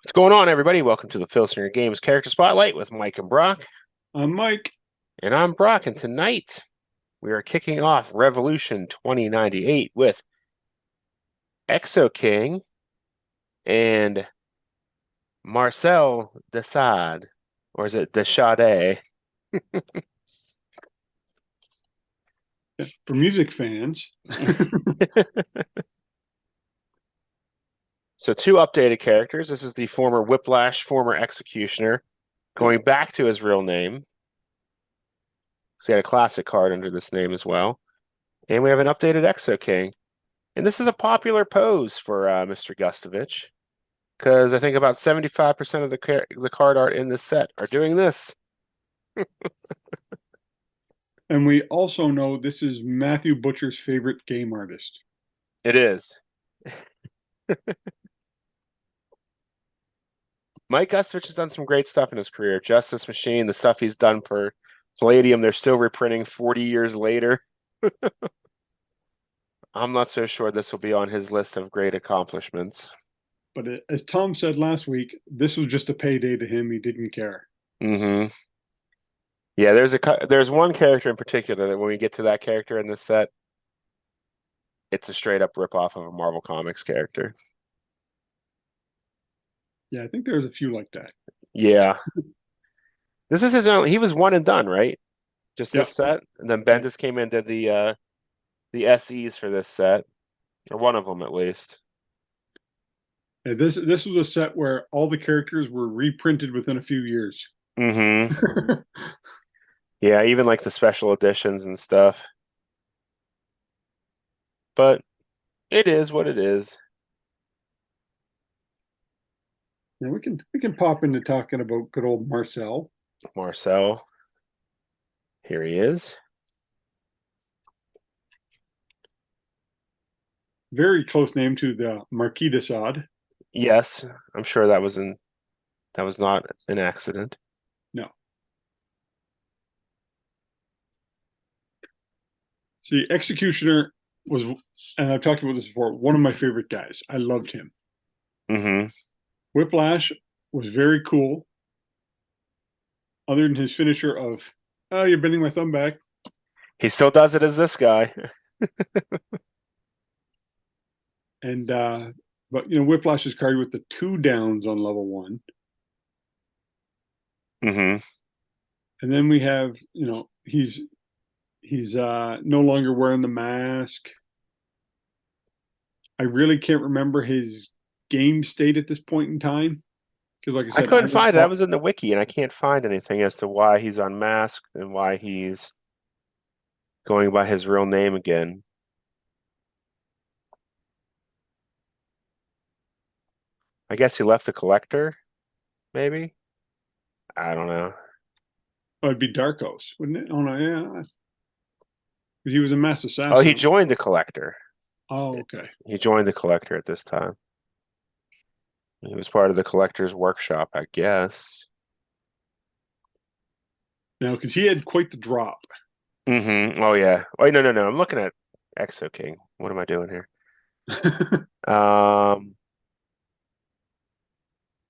What's going on, everybody? Welcome to the Filsinger Games Character Spotlight with Mike and Brock. I'm Mike. And I'm Brock, and tonight we are kicking off Revolution 2098 with Exo-King and Marcel de Sade. Or is it de Sade? For music fans. So two updated characters. This is the former Whiplash, former Executioner, going back to his real name. So he had a classic card under this name as well. And we have an updated Exo-King. And this is a popular pose for Mr. Gustovich, because I think about 75% of the card art in this set are doing this. And we also know this is Matthew Butcher's favorite game artist. It is. Mike Gustovich has done some great stuff in his career. Justice Machine, the stuff he's done for Palladium, they're still reprinting 40 years later. I'm not so sure this will be on his list of great accomplishments. But as Tom said last week, this was just a payday to him. He didn't care. Mm-hmm. Yeah, there's one character in particular that when we get to that character in this set, it's a straight up ripoff of a Marvel Comics character. Yeah, I think there's a few like that. Yeah. This is his own. He was one and done, right? Just this set, and then Bendis came in and did the SEs for this set, or one of them at least. Yeah, this was a set where all the characters were reprinted within a few years. Mm-hmm. Yeah, even like the special editions and stuff. But it is what it is. Now we can pop into talking about good old Marcel. Marcel. Here he is. Very close name to the Marquis de Sade. Yes, I'm sure that was not an accident. No. See, Executioner was, and I've talked about this before, one of my favorite guys. I loved him. Mm-hmm. Whiplash was very cool. Other than his finisher of, oh, you're bending my thumb back. He still does it as this guy. And but Whiplash's card with the 2 downs on level 1. Mm-hmm. And then we have, he's no longer wearing the mask. I really can't remember his game state at this point in time. Because like I said, I couldn't find it. I was in the wiki and I can't find anything as to why he's unmasked and why he's going by his real name again. I guess he left the collector, maybe? I don't know. Oh, it'd be Darkos, wouldn't it? Oh no, yeah. Because he was a mass assassin. Oh, he joined the collector. Oh, okay. He joined the collector at this time. He was part of the collector's workshop, I guess. Now, because he had quite the drop. Mm-hmm. Oh, yeah. Wait, no. I'm looking at Exo-King. What am I doing here?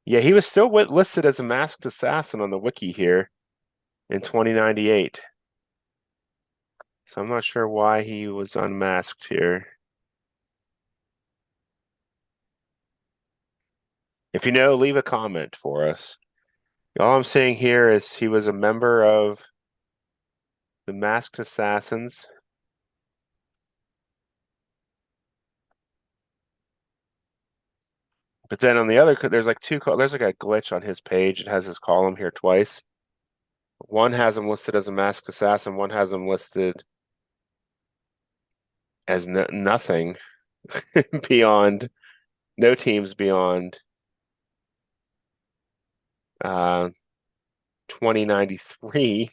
Yeah, he was still listed as a masked assassin on the wiki here in 2098. So I'm not sure why he was unmasked here. If you know, leave a comment for us. All I'm saying here is he was a member of the Masked Assassins. But then on the other, there's like there's like a glitch on his page. It has his column here twice. One has him listed as a masked assassin. One has him listed as nothing beyond, no teams beyond 2093.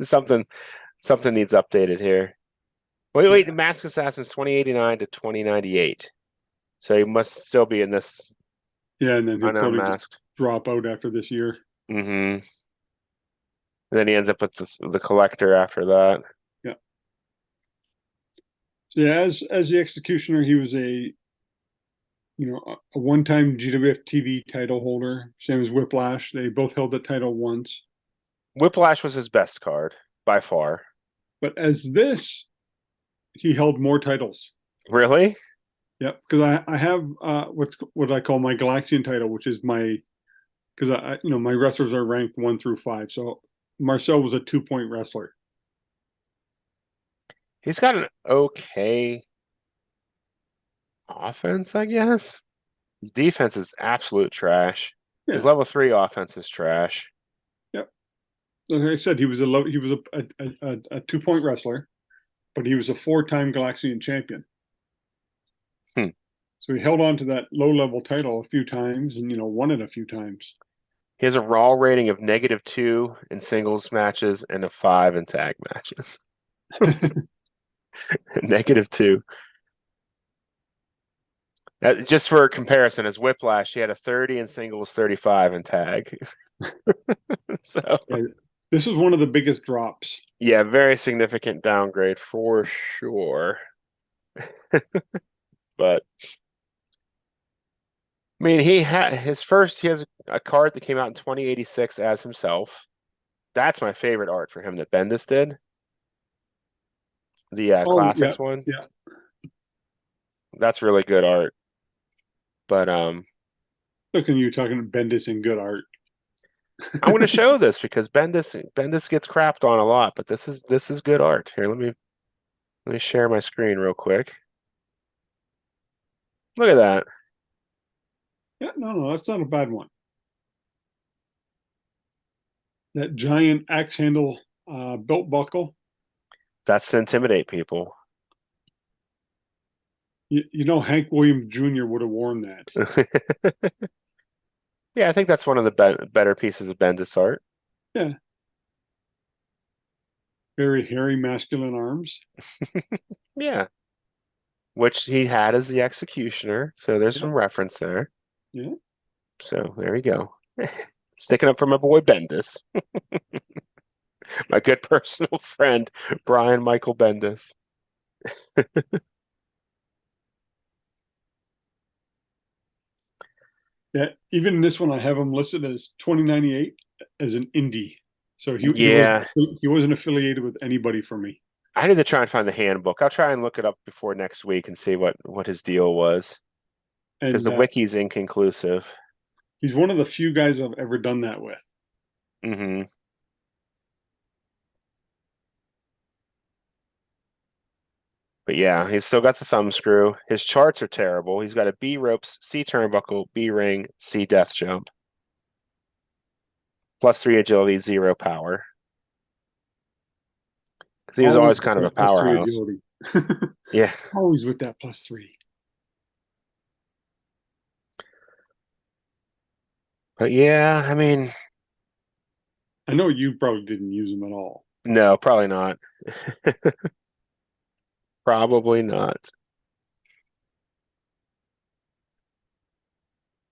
Something needs updated here. Wait, the Masked Assassin's 2089 to 2098. So he must still be in this. Yeah, and then he'll probably unmasked. Drop out after this year. Mm-hmm. And then he ends up with the collector after that. Yeah. So yeah, as the Executioner, he was a a one-time GWF TV title holder, same as Whiplash. They both held the title once. Whiplash was his best card by far. But as this, he held more titles. Really? Yep, because I have what I call my Galaxian title, which is my because my wrestlers are ranked 1 through 5. So Marcel was a 2-point wrestler. He's got an okay offense, I guess. His defense is absolute trash. His Yeah, level 3 offense is trash. yep. Like I said, he was a 2-point wrestler, but he was a 4-time Galaxian champion. Hmm. So he held on to that low-level title a few times, and won it a few times. He has a raw rating of -2 in singles matches and a 5 in tag matches. -2. Just for comparison, as Whiplash, he had a 30 in singles, 35 in tag. So, Yeah, this is one of the biggest drops. yeah, very significant downgrade for sure. But I mean, he has a card that came out in 2086 as himself. That's my favorite art for him that Bendis did. The Oh, yeah, classics one. yeah. That's really good art. But Look at you talking Bendis and good art. I want to show this because Bendis gets crapped on a lot, but this is good art. Here, let me share my screen real quick. Look at that. Yeah, no, that's not a bad one. That giant axe handle belt buckle. That's to intimidate people. Hank Williams Jr. would have worn that. Yeah, I think that's one of the better pieces of Bendis art. Yeah, very hairy masculine arms. Yeah, which he had as the executioner. So there's Yeah, some reference there. yeah. So there you go. Sticking up for my boy Bendis, my good personal friend, Brian Michael Bendis. Yeah, even in this one, I have him listed as 2098 as an indie. So Yeah, he wasn't affiliated with anybody for me. I need to try and find the handbook. I'll try and look it up before next week and see what his deal was because And the wiki's inconclusive. he's one of the few guys I've ever done that with. Hmm. But yeah, he's still got the thumb screw. His charts are terrible. He's got a B ropes, C turnbuckle, B ring, C death jump, +3 agility, 0 power. Because he was Always always with kind of a that +3 powerhouse. agility. Yeah. Always with that +3. But yeah, I mean, I know you probably didn't use him at all. no, probably not. Probably not.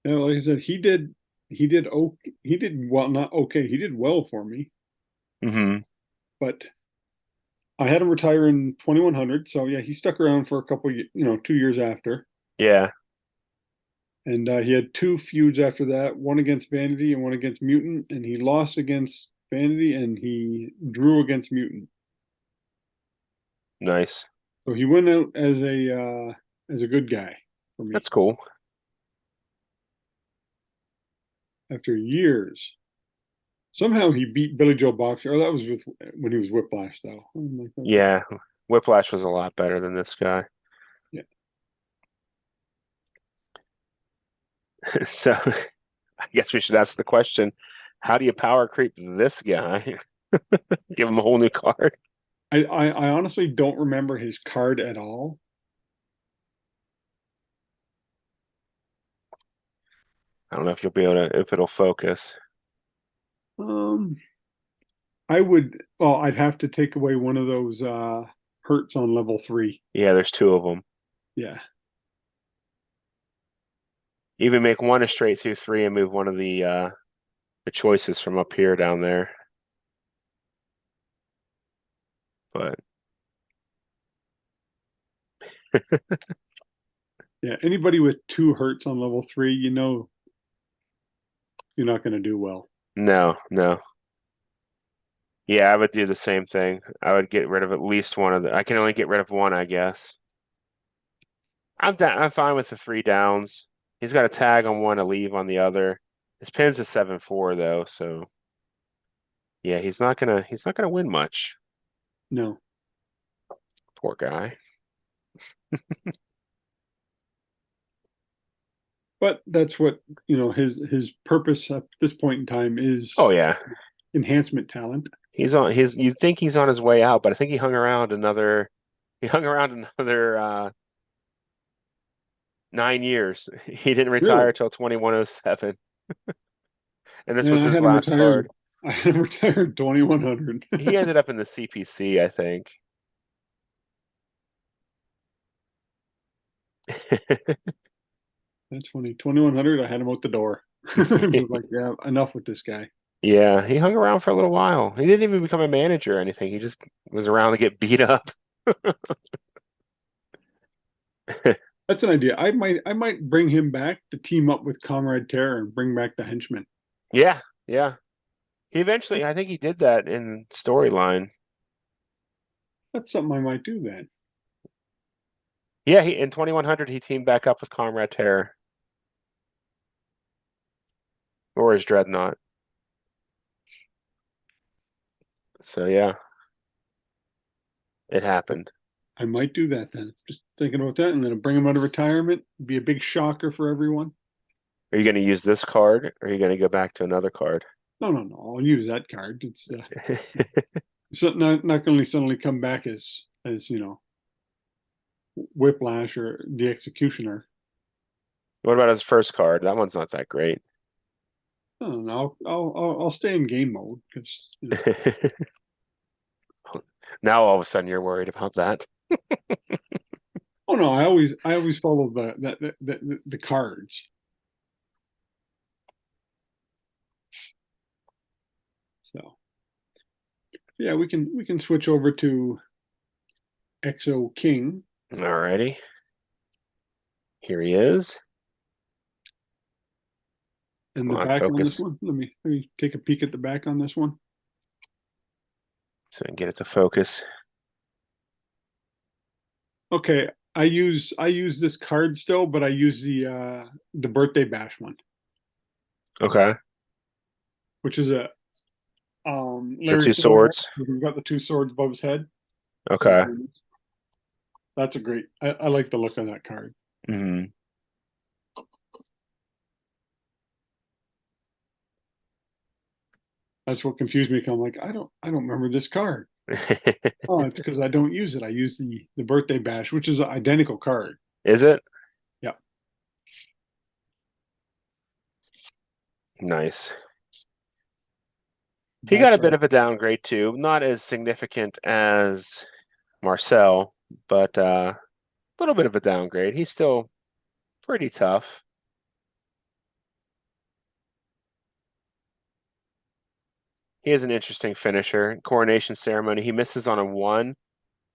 Like I said, he did well, not okay. He did well for me, Hmm. but I had him retire in 2100. So yeah, he stuck around for a couple, 2 years after. Yeah, And he had two feuds after that, one against Vanity and one against Mutant, and he lost against Vanity and he drew against Mutant. nice. So he went out as a good guy for me That's cool. after years. Somehow he beat Billy Joe Boxer. Oh, that was when he was Whiplash, though. I'm like, okay, Yeah, Whiplash was a lot better than this guy. yeah. So I guess we should ask the question, how do you power creep this guy? Give him a whole new card. I honestly don't remember his card at all. I don't know if you'll be able to, if it'll focus. Um, I would. Well, I'd have to take away one of those hurts on level 3. Yeah, there's two of them. Yeah. Even make one a straight through 3 and move one of the choices from up here down there. But Yeah, anybody with 2 hurts on level 3, you know you're not going to do well. No, no. Yeah, I would do the same thing. I would get rid of at least one of the. I can only get rid of one, I guess. I'm fine with the 3 downs. He's got a tag on one, a leave on the other. His pin's a 7-4 though, so yeah, he's not gonna win much. No. Poor guy. But that's what, his purpose at this point in time is Oh yeah. enhancement talent. You'd think he's on his way out, but I think he hung around another 9 years. He didn't retire Really? till 2107. And this Man, was his last card. I had him retired 2100. He ended up in the CPC, I think. That's funny. 2100, I had him out the door. I was like, yeah, enough with this guy. Yeah, he hung around for a little while. He didn't even become a manager or anything. He just was around to get beat up. That's an idea. I might bring him back to team up with Comrade Terror and bring back the henchman. Yeah, yeah. I think he did that in storyline. That's something I might do then. Yeah, in 2100 he teamed back up with Comrade Terror or his Dreadnought. So yeah, it happened. I might do that then. Just thinking about that, and then bring him out of retirement. Be a big shocker for everyone. Are you going to use this card, or are you going to go back to another card? No, no, no. I'll use that card. It's not going to suddenly come back as Whiplash or the Executioner. What about his first card? That one's not that great. I don't know. I'll stay in game mode because Now all of a sudden you're worried about that. oh no, I always follow the cards. So yeah, we can switch over to Exo-King. Alrighty. Here he is. And Come the on, back on this focus. one. Let me take a peek at the back on this one. So I can get it to focus. Okay, I use this card still, but I use the birthday bash one, Okay. which is a The Larry two Silver. swords. We've got the 2 swords above his head. Okay. That's a great. I like the look of that card. Hmm. That's what confused me. 'Cause I'm like, I don't remember this card. Oh, it's because I don't use it. I use the birthday bash, which is an identical card. Is it? Yeah. Nice. He got That's a bit right. of a downgrade too. Not as significant as Marcel, but a little bit of a downgrade. He's still pretty tough. He has an interesting finisher. Coronation ceremony. He misses on a 1,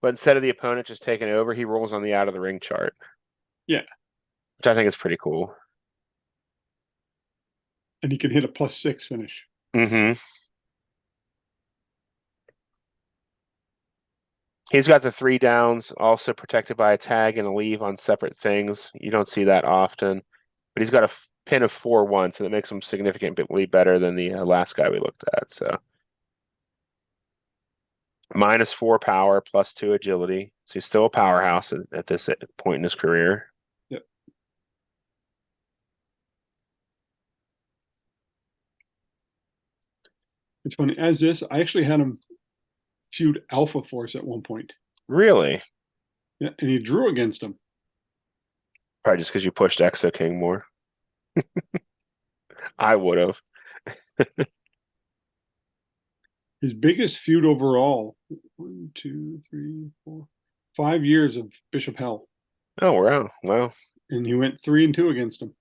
but instead of the opponent just taking over, he rolls on the out of the ring chart, Yeah, which I think is pretty cool. and he can hit a +6 finish. Hmm. He's got the 3 downs, also protected by a tag and a leave on separate things. You don't see that often, but he's got a pin of 4-1, so that makes him significantly better than the last guy we looked at. So -4 power, +2 agility. So he's still a powerhouse at this point in his career. Yep. It's funny. As this, I actually had him feud Alpha Force at one point. Really? Yeah, and he drew against him. Probably just because you pushed Exo-King more. I would have. His biggest feud overall, 1, 2, 3, 4, 5 years of Bishop Hell. Oh, wow. Wow. And he went 3-2 against him.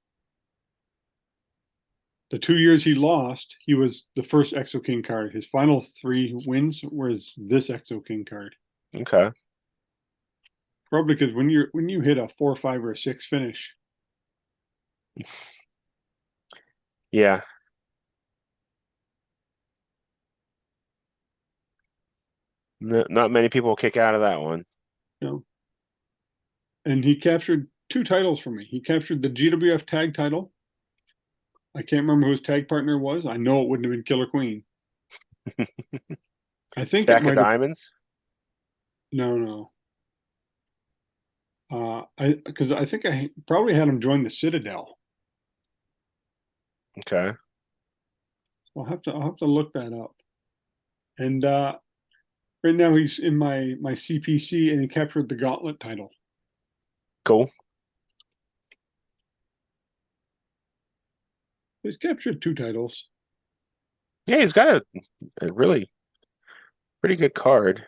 The 2 years he lost, he was the first Exo-King card. His final 3 wins was this Exo-King card. Okay. Probably because when you hit a 4, 5, or a 6 finish, Yeah. Not many people kick out of that one. you know, and he captured 2 titles for me. He captured the GWF tag title. I can't remember who his tag partner was. I know it wouldn't have been Killer Queen. I think it Jack of might have. Diamonds. No, no. I because I think I probably had him join the Citadel. Okay. I'll have to look that up. And right now he's in my CPC, and he captured the Gauntlet title. Cool. He's captured 2 titles. Yeah, he's got a really pretty good card.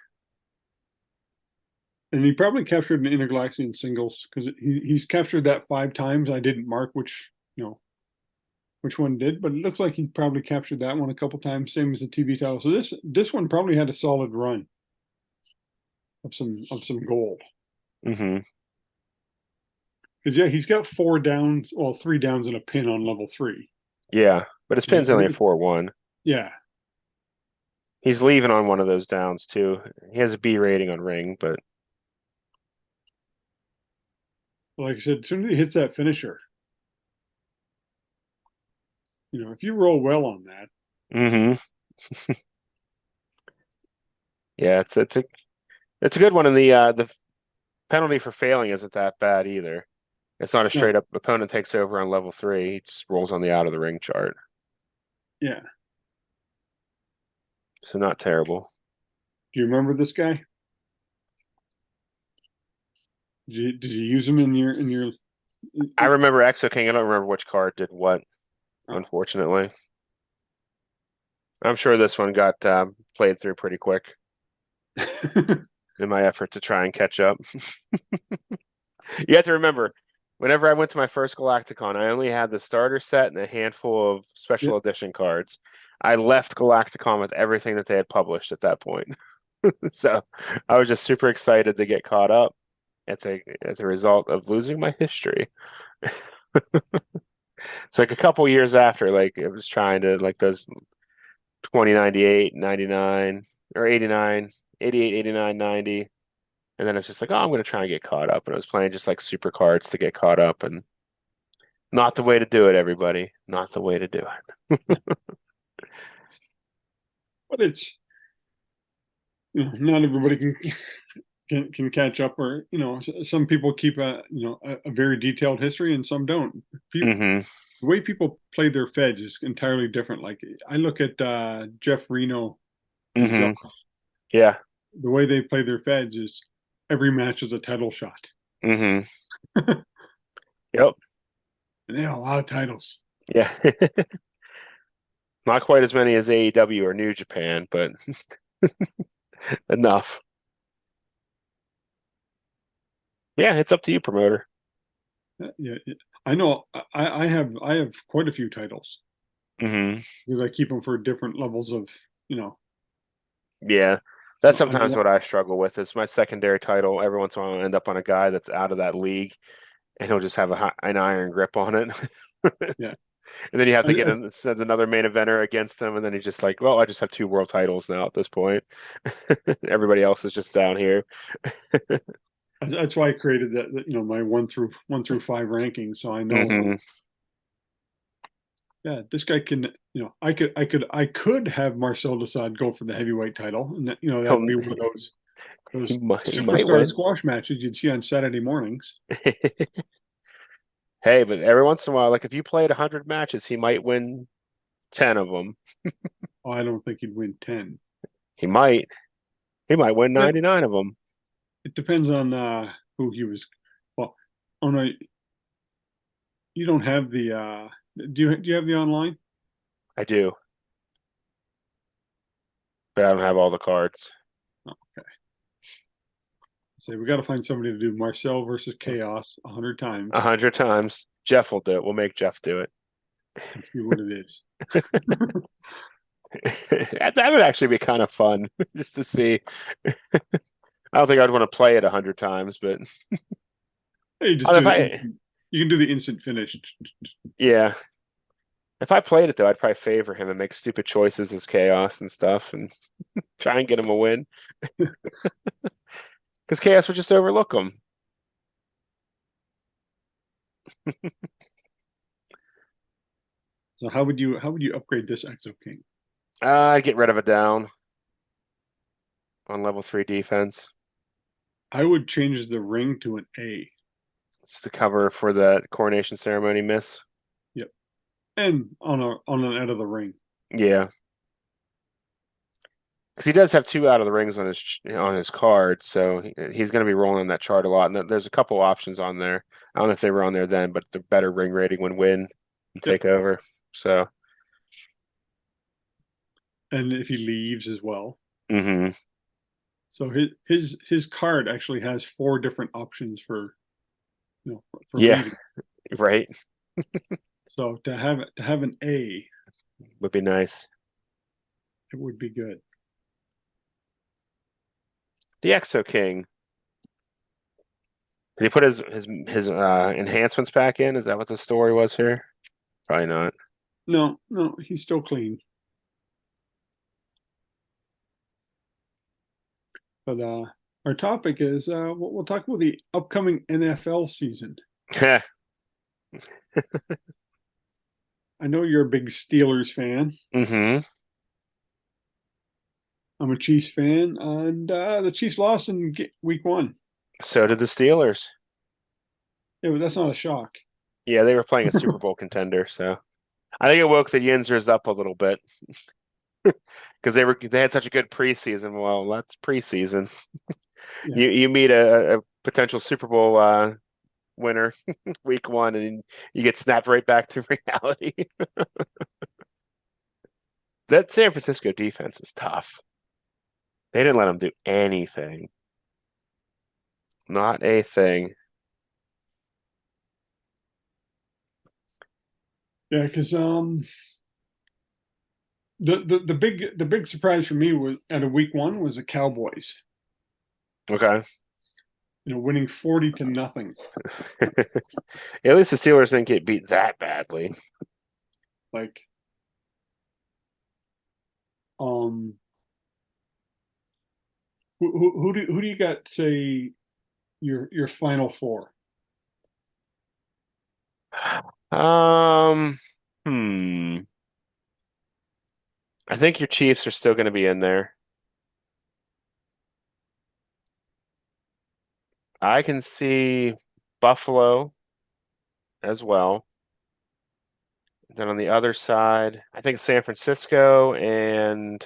And he probably captured an Intergalaxian singles because he's captured that 5 times. I didn't mark which one did, but it looks like he probably captured that one a couple times, same as the TV title. So this one probably had a solid run of some gold. Hmm. Because yeah, he's got 4 downs, well, 3 downs and a pin on level 3. Yeah, but his pin's only a 4-1. Yeah, He's leaving on one of those downs too. He has a B rating on ring, but like I said, as soon as he hits that finisher, if you roll well on that, hmm yeah, it's a good one, and the penalty for failing isn't that bad either. It's not a no, straight up opponent takes over on level 3. He just rolls on the out of the ring chart. yeah. So not terrible. Do you remember this guy? Did you use him in your? I remember Exo-King. I don't remember which card did what, Oh. unfortunately. I'm sure this one got played through pretty quick in my effort to try and catch up. You have to remember, whenever I went to my first Galacticon, I only had the starter set and a handful of Yeah, special edition cards. I left Galacticon with everything that they had published at that point. So I was just super excited to get caught up as a result of losing my history. It's like a couple years after, like it was trying to like those 2098, 99, or 89, 88, 89, 90. And then it's just like, oh, I'm going to try and get caught up. And I was playing just like super cards to get caught up. And not the way to do it, everybody. Not the way to do it. but it's not everybody can catch up, or some people keep a very detailed history and some don't. Hmm. The way people play their feds is entirely different. Like I look at Jeff Reno and Josh. Hmm. Yeah. The way they play their feds is every match is a title shot. Hmm. Yep. And they have a lot of titles. Yeah. Not quite as many as AEW or New Japan, but enough. Yeah, it's up to you, promoter. Yeah, I know. I have quite a few titles Hmm. because I keep them for different levels of you know. Yeah. That's So I have a sometimes lot. what I struggle with is my secondary title. Every once in a while, I end up on a guy that's out of that league, and he'll just have an iron grip on it. Yeah, And then you have to I, send another main eventer against him, and then he's just like, well, I just have 2 world titles now at this point. Everybody else is just down here. that's why I created my 1 through 5 ranking, so I know. Hmm. Yeah, this guy can. I could have Marcel de Sade go for the heavyweight title, and that'd be one of those He might superstar win. squash matches you'd see on Saturday mornings. Hey, but every once in a while, like if you played 100 matches, he might win 10 of them. Oh, I don't think he'd win 10. He might. He might win Yeah, 99 of them. it depends on who he was. Well, oh no, you don't have the. Do you have the online? I do, but I don't have all the cards. Oh, okay. So we got to find somebody to do Marcel versus Chaos 100 times 100 times. Jeff will do it. We'll make Jeff do it. and see what it is. That would actually be kind of fun just to see. I don't think I'd want to play it 100 times, but You just if do the I, instant. You can do the instant finish. yeah, if I played it though, I'd probably favor him and make stupid choices as chaos and stuff, and try and get him a win because chaos would just overlook him. So how would you upgrade this Exo-King? I'd get rid of a down on level 3 defense. I would change the ring to an A. It's to cover for that coronation ceremony miss. Yep. And on an out of the ring. Yeah, because he does have two out of the rings on his card, so he's going to be rolling that chart a lot. And there's a couple options on there. I don't know if they were on there then, but the better ring rating would win and Yep. take over. So, And if he leaves as well. hmm So his card actually has four different options for for yeah, leaving. right. So to have an A, Would be nice. it would be good. The Exo-King. Did he put his enhancements back in? Is that what the story was here? Probably not. No, no, he's still clean. But our topic is we'll talk about the upcoming NFL season. I know you're a big Steelers fan. hmm I'm a Chiefs fan, and the Chiefs lost in week one. So did the Steelers. Yeah, but that's not a shock. Yeah, they were playing a Super Bowl contender, so I think it woke the Yinzers up a little bit because they had such a good preseason. Well, that's preseason. Yeah, You meet a potential Super Bowl winner week one, and you get snapped right back to reality. That San Francisco defense is tough. They didn't let them do anything. Not a thing. yeah, because the big surprise for me was at a week one was the Cowboys. Okay. Winning 40-0. At least the Steelers didn't get beat that badly. Like, um, who do you got? Say your final four. Um, hmm. I think your Chiefs are still going to be in there. I can see Buffalo as well. Then on the other side, I think San Francisco and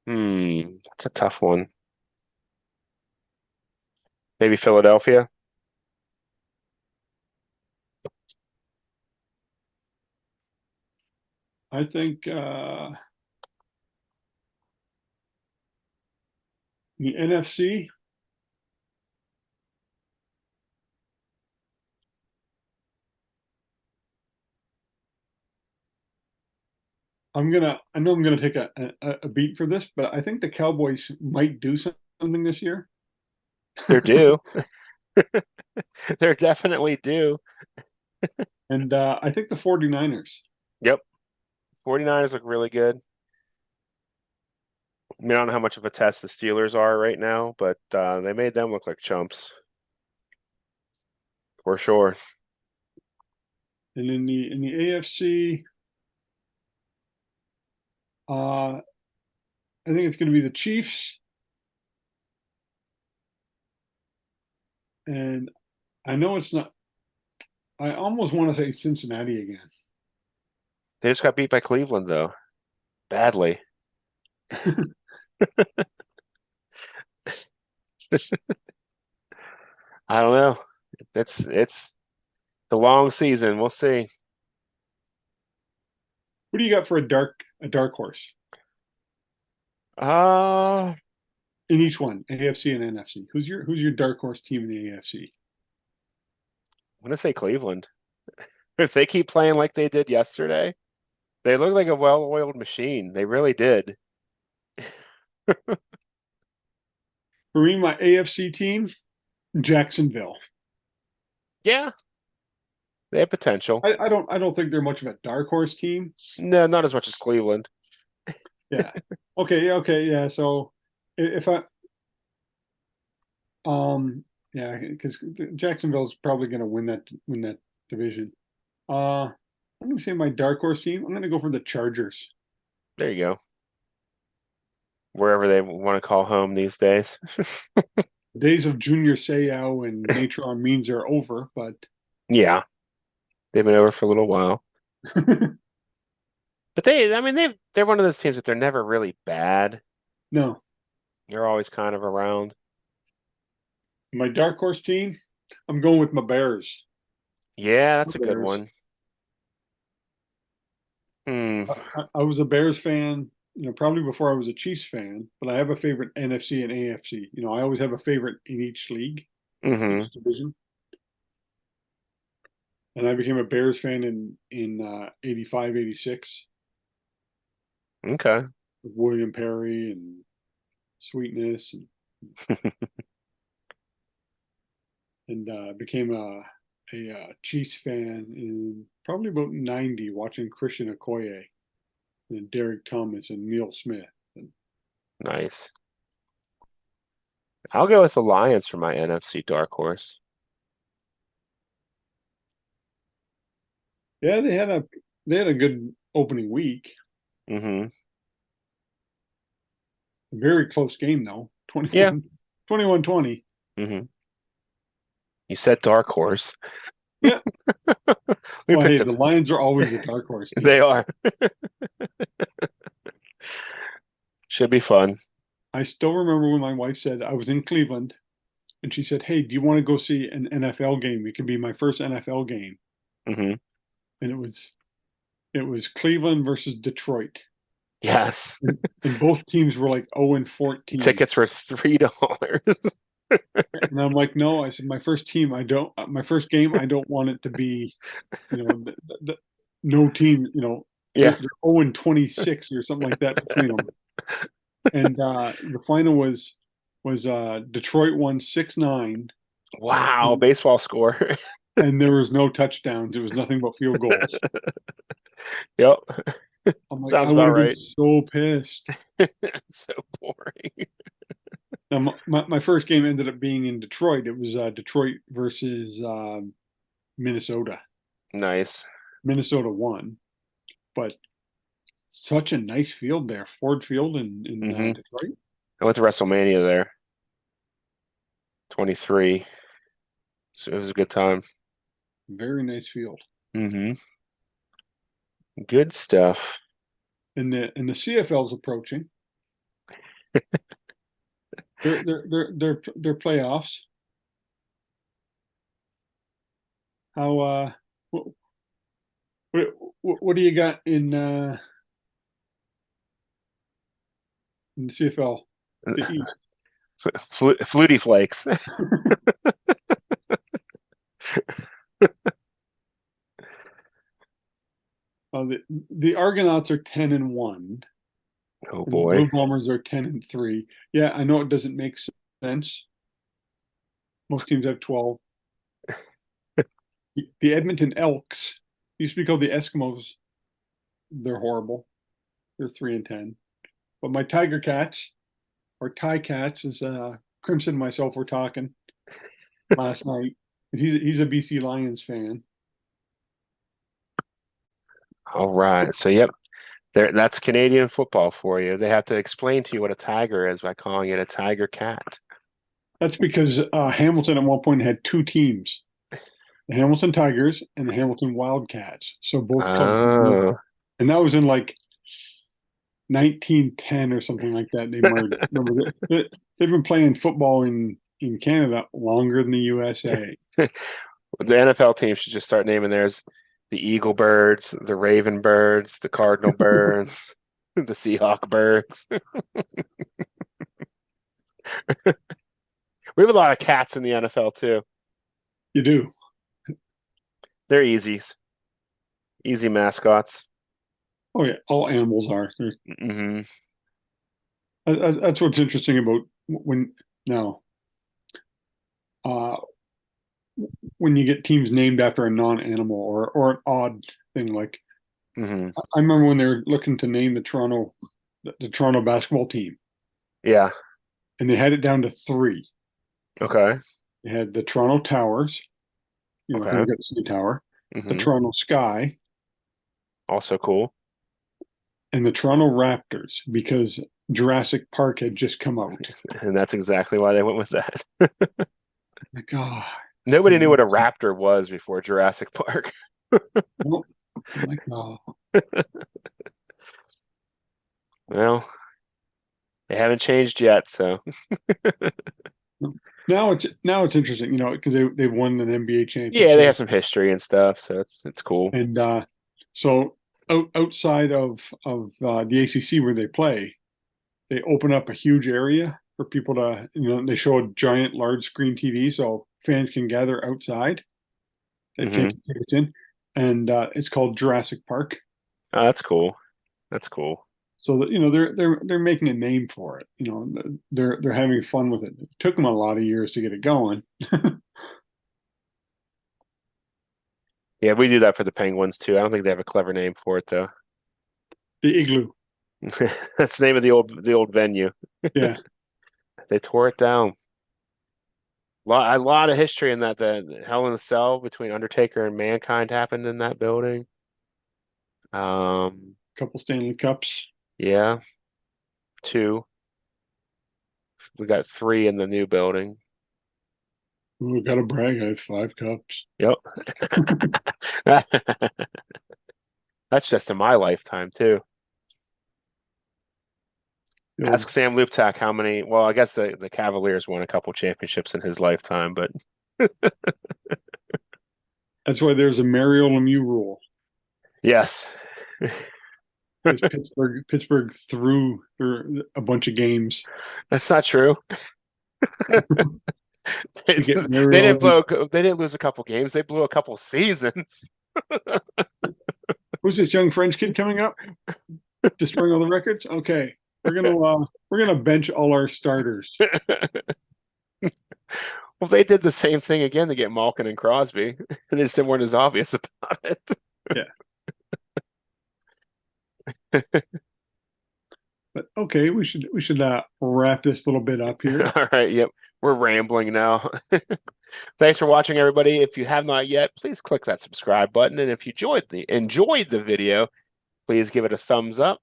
that's a tough one. Maybe Philadelphia. I think the NFC. I know I'm gonna take a beat for this, but I think the Cowboys might do something this year. They're due. They're definitely due. And I think the 49ers. Yep. 49ers look really good. I mean, I don't know how much of a test the Steelers are right now, but they made them look like chumps for sure. And in the AFC, I think it's going to be the Chiefs, and I know it's not. I almost want to say Cincinnati again. They just got beat by Cleveland though, badly. I don't know. It's the long season. We'll see. What do you got for a dark horse Uh, in each one, AFC and NFC? Who's your dark horse team in the AFC? I'm gonna say Cleveland. If they keep playing like they did yesterday, they look like a well-oiled machine. They really did. For me, my AFC team, Jacksonville. Yeah, they have potential. I don't think they're much of a dark horse team. No, not as much as Cleveland. Yeah. Okay. Yeah. So if I yeah, because Jacksonville's probably going to win that division. I'm going to say my dark horse team. I'm going to go for the Chargers. There you go. Wherever they want to call home these days. The days of Junior Seau and Nature on Means are over, but Yeah, they've been over for a little while. But I mean, they're one of those teams that they're never really bad. no, They're always kind of around. my dark horse team. I'm going with my Bears. Yeah, My that's a good Bears. one. Hmm. I was a Bears fan, probably before I was a Chiefs fan, but I have a favorite NFC and AFC. I always have a favorite in each league, Mm-hmm. each division. And I became a Bears fan in 85, 86 Okay. with William Perry and Sweetness and became a Chiefs fan in probably about 90 watching Christian Okoye and Derek Thomas and Neil Smith. And Nice. I'll go with the Lions for my NFC dark horse. yeah, they had a good opening week. Mm-hmm. Very close game though. Yeah. 21-20. Mm-hmm. You said dark horse. Yeah. We Well, hey, picked a the Lions are always a dark horse team. They are. Should be fun. I still remember when my wife said I was in Cleveland and she said, "Hey, do you want to go see an NFL game? It can be my first NFL game." Mm-hmm. And it was Cleveland versus Detroit. Yes. And both teams were like 0-14. Tickets were $3. And I'm like, no, I said, my first game, I don't want it to be, no team, they're Yeah. 0-26 or something like that between them. And the final was Detroit won 6-9, Wow. Baseball score. and there was no touchdowns. It was nothing but field goals. Yep. I'm like, I Sounds would about have been right. so pissed. So boring. Now, my first game ended up being in Detroit. It was Detroit versus Minnesota. Nice. Minnesota won, but such a nice field there, Ford Field in Mm-hmm. Detroit. I went to WrestleMania there, 23. So it was a good time. Very nice field. Mm-hmm. Good stuff. And the CFL's approaching. Their playoffs. How what, what do you got in the CFL? The East. Flutie Flakes. The Argonauts are 10-1, Oh and the boy. Blue Bombers are 10-3. Yeah, I know it doesn't make sense. Most teams have 12. The Edmonton Elks used to be called the Eskimos. They're horrible. They're 3-10. But my Tiger Cats or Tie Cats, as Crimson and myself were talking last night. He's a BC Lions fan. All right. So yep. That's Canadian football for you. They have to explain to you what a tiger is by calling it a tiger cat. That's because Hamilton at one point had two teams, the Hamilton Tigers and the Hamilton Wildcats. So both clubs, Oh, and that was in like 1910 or something like that. They merged. Remember, they've been playing football in Canada longer than the USA. the NFL team should just start naming theirs the Eagle Birds, the Raven Birds, the Cardinal Birds, the Seahawk Birds. We have a lot of cats in the NFL too. You do. They're easy mascots. Oh yeah, all animals are. Hmm. That's what's interesting about when Now, uh, when you get teams named after a non-animal or an odd thing, like Hmm. I remember when they were looking to name the Toronto basketball team, Yeah. and they had it down to three. Okay. They had the Toronto Towers, because Okay. you got the City Tower, the Hmm. Toronto Sky, Also cool. and the Toronto Raptors because Jurassic Park had just come out. And that's exactly why they went with that. Like, oh, Nobody knew what a raptor was before Jurassic Park. no, like, oh. Well, they haven't changed yet, so Now it's interesting, because they won an NBA yeah, they championship, have some history and stuff, so it's cool. and so outside of the ACC where they play, they open up a huge area for people to, they show a giant large screen TV so fans can gather outside that can't Hmm. get tickets in, and it's called Jurassic Park. Oh, that's cool. That's cool. So that they're making a name for it. They're having fun with it. It took them a lot of years to get it going. Yeah, we do that for the Penguins too. I don't think they have a clever name for it though. The igloo, That's the name of the old venue. yeah. They tore it down. A lot of history in that. The Hell in a Cell between Undertaker and Mankind happened in that building. Um, Couple Stanley Cups. yeah, two. We got three in the new building. Ooh, gotta brag, I have 5 cups. Yep. That's just in my lifetime too. The Ask old, Sam Luptak how many. Well, I guess the Cavaliers won a couple championships in his lifetime, but that's why there's a Mario Lemieux rule. yes. Because Pittsburgh threw a bunch of games That's not true. They, to get they Mario didn't Lemieux. blow. They didn't lose a couple games. They blew a couple seasons. Who's this young French kid coming up? Destroying all the records? Okay. We're gonna bench all our starters. Well, they did the same thing again to get Malkin and Crosby. They just weren't as obvious about it. Yeah. But okay, we should wrap this little bit up here. All right. Yep. We're rambling now. Thanks for watching, everybody. If you have not yet, please click that subscribe button. And if you enjoyed the video, please give it a thumbs up.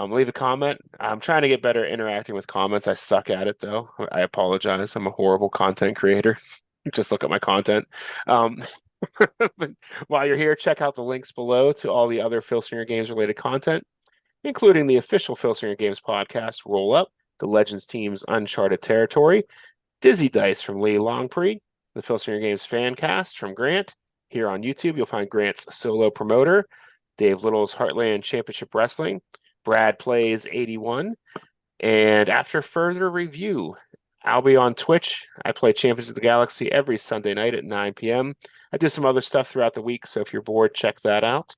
Leave a comment. I'm trying to get better at interacting with comments. I suck at it, though. I apologize. I'm a horrible content creator. Just look at my content. Um, but while you're here, check out the links below to all the other Filsinger Games related content, including the official Filsinger Games podcast, Roll Up, the Legends team's Uncharted Territory, Dizzy Dice from Lee Longpre, the Filsinger Games fan cast from Grant. Here on YouTube, you'll find Grant's solo promoter, Dave Little's Heartland Championship Wrestling, Brad Plays 81, and after further review, I'll be on Twitch. I play Champions of the Galaxy every Sunday night at 9 p.m. I do some other stuff throughout the week, so if you're bored, check that out.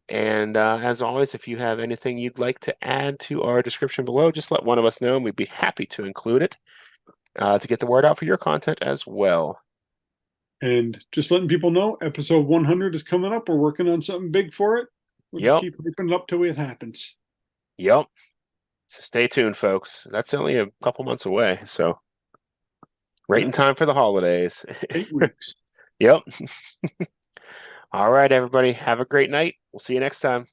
And as always, if you have anything you'd like to add to our description below, just let one of us know, and we'd be happy to include it to get the word out for your content as well. And just letting people know, episode 100 is coming up. We're working on something big for it. We'll just Yep, keep hyping it up till it happens. yep. So stay tuned, folks. That's only a couple months away, so right Yeah, in time for the holidays. 8 weeks. Yep. All right, everybody. Have a great night. We'll see you next time.